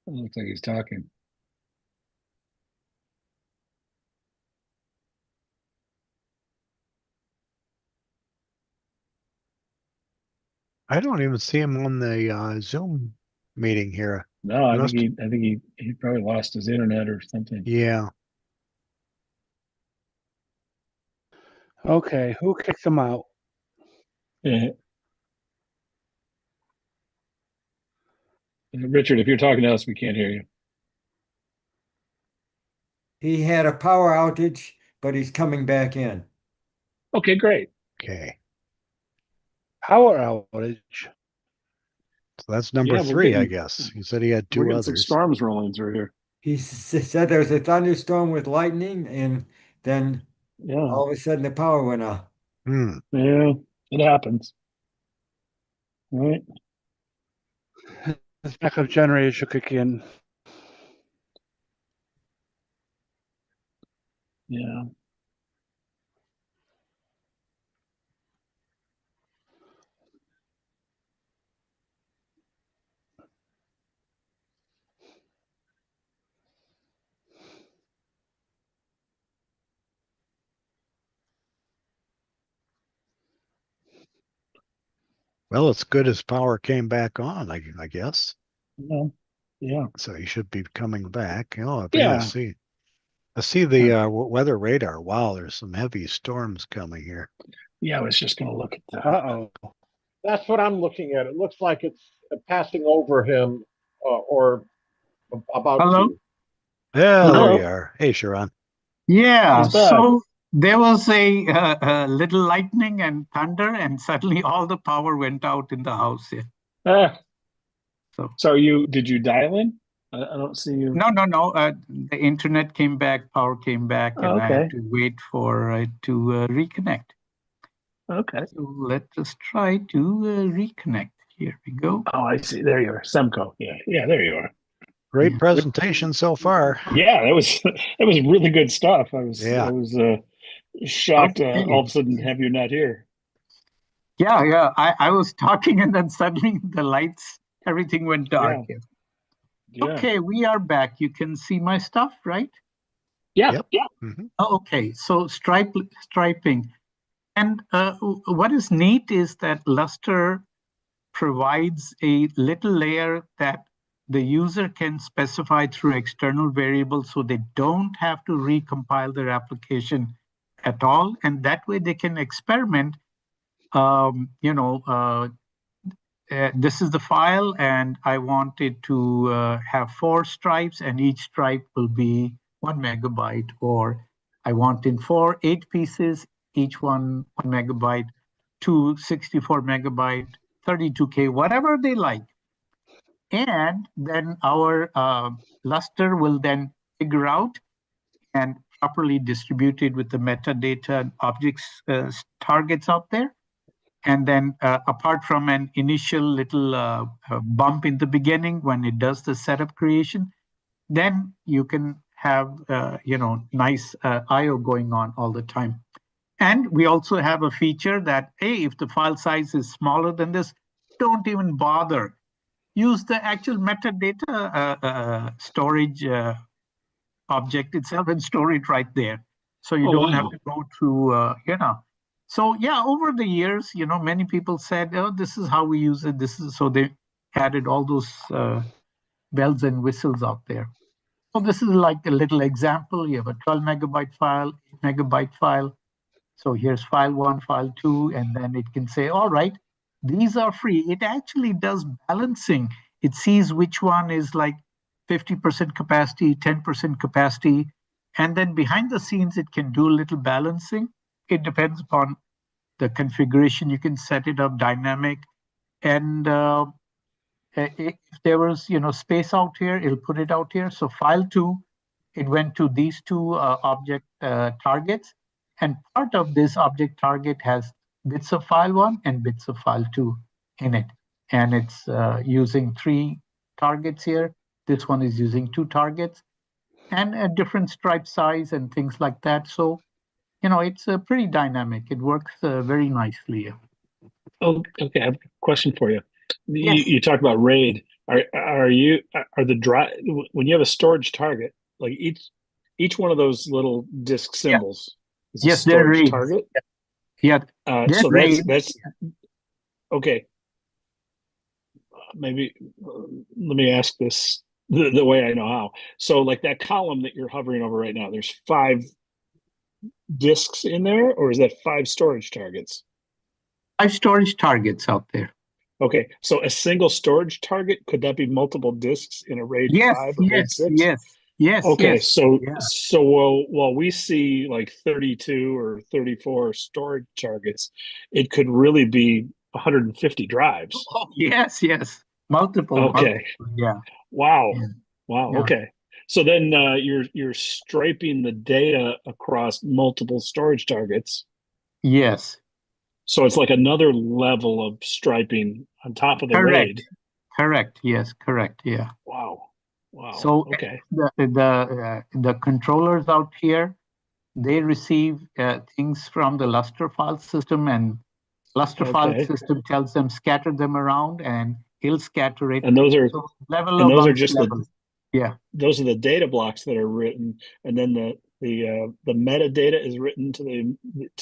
It looks like he's talking. I don't even see him on the Zoom meeting here. No, I Must- think he probably lost his internet or something. Yeah. Okay, who kicked him out? Yeah. Richard, if you're talking to us, we can't hear you. He had a power outage, but he's coming back in. Okay, great. Okay. Power outage. So that's number Yeah, we're 3, I getting- guess. He said he had We're 2 getting some others. storms rolling through here. He said there was a thunderstorm with lightning, and then Yeah, all of a sudden the power went out. Hmm. yeah, it happens. All right. This backup generator should kick in. Yeah. Well, it's good his power came back on, I guess. Yeah. Yeah. So he should be coming back. Oh, Yeah. I see the weather radar. Wow, there's some heavy storms coming here. Yeah, I was just going to look at that. Uh-oh. That's what I'm looking at. It looks like it's passing over him or about Hello? to. Yeah, there Hello. you are. Hey, Sharan. Yeah, He's back. so there was a little lightning and thunder, and suddenly all the power went out in the house. Yeah. Ah, So so did you dial in? I don't see you. no. The internet came back, power came back, Oh, and I had okay. to wait for it to reconnect. Okay. So let us try to reconnect. Here we go. Oh, I see. There you are. Semco. Yeah. Yeah, there you are. Great presentation so far. Yeah, that was really good stuff. I was shocked Okay. all of a sudden have you not here. Yeah. I was talking, and then suddenly the lights, everything went dark. Yeah. Okay, we are back. You can see my stuff, right? Yeah. Yep. Yeah. Mhm. Oh, okay, so striping. And what is neat is that Lustre provides a little layer that the user can specify through external variables, so they don't have to recompile their application at all. And that way they can experiment. This is the file, and I want it to have 4 stripes, and each stripe will be 1 megabyte, or I want in 8 pieces, each one 1 megabyte, 264 megabyte, 32K, whatever they like. And then our Lustre will then figure out and properly distribute it with the metadata and objects targets out there. And then apart from an initial little bump in the beginning when it does the setup creation, then you can have, nice IO going on all the time. And we also have a feature that, hey, if the file size is smaller than this, don't even bother. Use the actual metadata storage object itself and store it right there. So you don't have to go through, So yeah, over the years, many people said, oh, this is how we use it. So they added all those bells and whistles out there. So this is like a little example. You have a 12 megabyte file, 8 megabyte file. So here's file 1, file 2, and then it can say, all right, these are free. It actually does balancing. It sees which one is like 50% capacity, 10% capacity. And then behind the scenes, it can do a little balancing. It depends upon the configuration. You can set it up dynamic. And if there was, space out here, it'll put it out here. So file 2, it went to these 2 object targets. And part of this object target has bits of file 1 and bits of file 2 in it. And it's using 3 targets here. This one is using 2 targets and a different stripe size and things like that. So, it's pretty dynamic. It works very nicely. Oh, okay. I have a question for you. Yes. You talked about RAID. are the drive when you have a storage target, like each one of those little disk Yeah. symbols is a Yes, they're storage RAIDs. target. Yeah, they're So RAIDs. that's okay. Maybe let me ask this the way I know how. So like that column that you're hovering over right now, there's 5 disks in there, or is that 5 storage targets? 5 storage targets out there. Okay, so a single storage target, could that be multiple disks in a RAID Yes, 5 or RAID yes, 6? yes, yes, Okay, yes. so Yeah. while we see like 32 or 34 storage targets, it could really be 150 drives. Oh, yes, yes. Multiple, Okay. multiple. Yeah, Wow. yeah, Wow. yeah. Okay. So then you're striping the data across multiple storage targets. Yes. So it's like another level of striping on top of the Correct. RAID. Correct. Yes, correct. Yeah. Wow. Wow. So Okay. the controllers out here, they receive things from the Lustre file system, and Lustre file Okay. system tells them scatter them around, and he'll scatter it. And those are So level and those are amongst just the levels. Yeah, those are the data blocks that are written, and then the metadata is written to the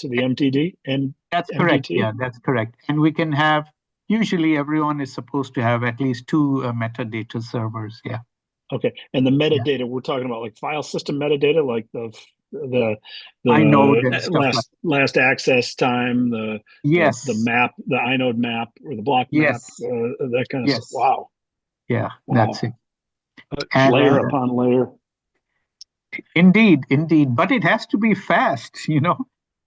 MTD and that's correct. MDT. Yeah, that's correct. And we can have, usually everyone is supposed to have at least 2 metadata servers. Yeah. Okay, and the Yeah. metadata we're talking about, like file system metadata, like the inode and stuff like last access time, the Yes. map, the inode map or the block map, Yes. that kind of stuff. Yes. Wow, Yeah, that's wow, it. And layer upon layer. indeed, indeed. But it has to be fast,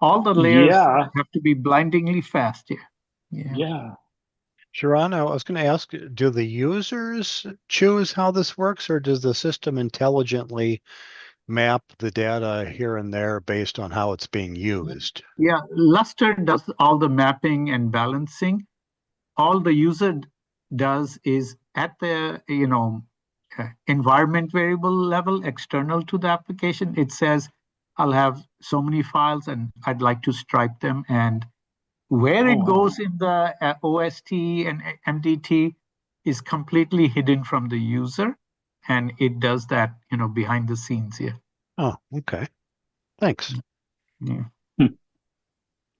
All the layers Yeah, have to be blindingly fast. Yeah. Yeah. yeah. Sharon, I was going to ask, do the users choose how this works, or does the system intelligently map the data here and there based on how it's being used? Yeah. Lustre does all the mapping and balancing. All the user does is at the, environment variable level, external to the application, it says, I'll have so many files and I'd like to stripe them. And where Oh, it wow. goes in the OST and MDT is completely hidden from the user. And it does that, behind the scenes here. Oh, okay. Thanks. Yeah.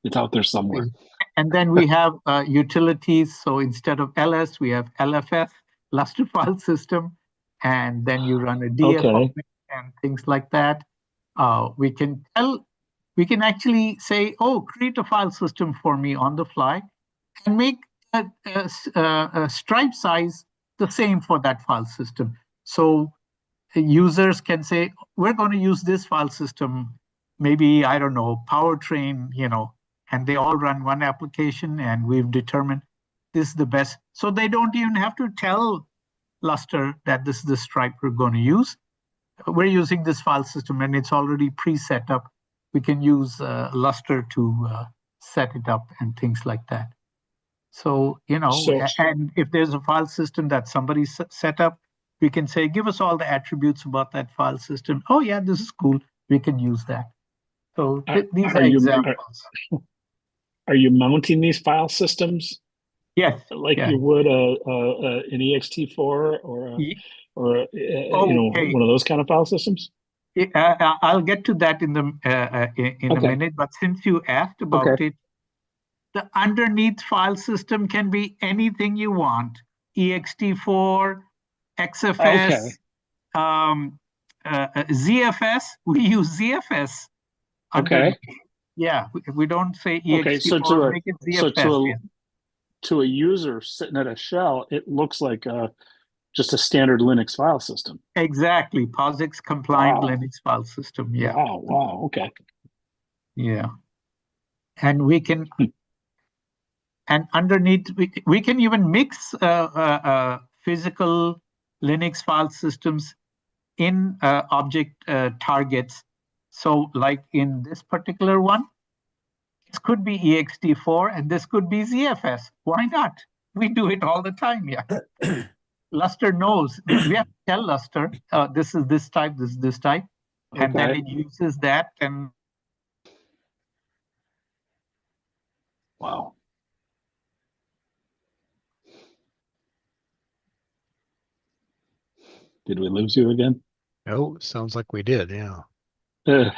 It's out there somewhere. And then we have utilities. So instead of LS, we have LFS, Lustre file system. And then you run a DF Okay. and things like that. We can actually say, oh, create a file system for me on the fly and make a stripe size the same for that file system. So users can say, we're going to use this file system, maybe, I don't know, powertrain, and they all run one application, and we've determined this is the best. So they don't even have to tell Lustre that this is the stripe we're going to use. We're using this file system, and it's already pre-set up. We can use Lustre to set it up and things like that. So, So and if there's a file system that somebody set up, we can say, give us all the attributes about that file system. Oh, yeah, this is cool. We can use that. So these are examples. Are you mounting these file systems Yes. like Yeah. you would an ext4 or Okay. one of those kind of file systems? I'll get to that in a minute. But since you asked about it, the underneath file system can be anything you want. ext4, XFS, ZFS. We use ZFS. Okay. Yeah, we don't say ext4. Okay, so make it ZFS. to a user sitting at a shell, it looks like just a standard Linux file system. Exactly, POSIX compliant Linux file system. Yeah. Wow. Okay. Yeah, and we can. And underneath, we can even mix physical Linux file systems in object targets. So like in this particular one, this could be ext4 and this could be ZFS. Why not? We do it all the time, yeah. Lustre knows. We have to tell Lustre, this is this type, this is this type. And then it uses that. And wow. Did we lose you again? Oh, sounds like we did. Yeah. Uh,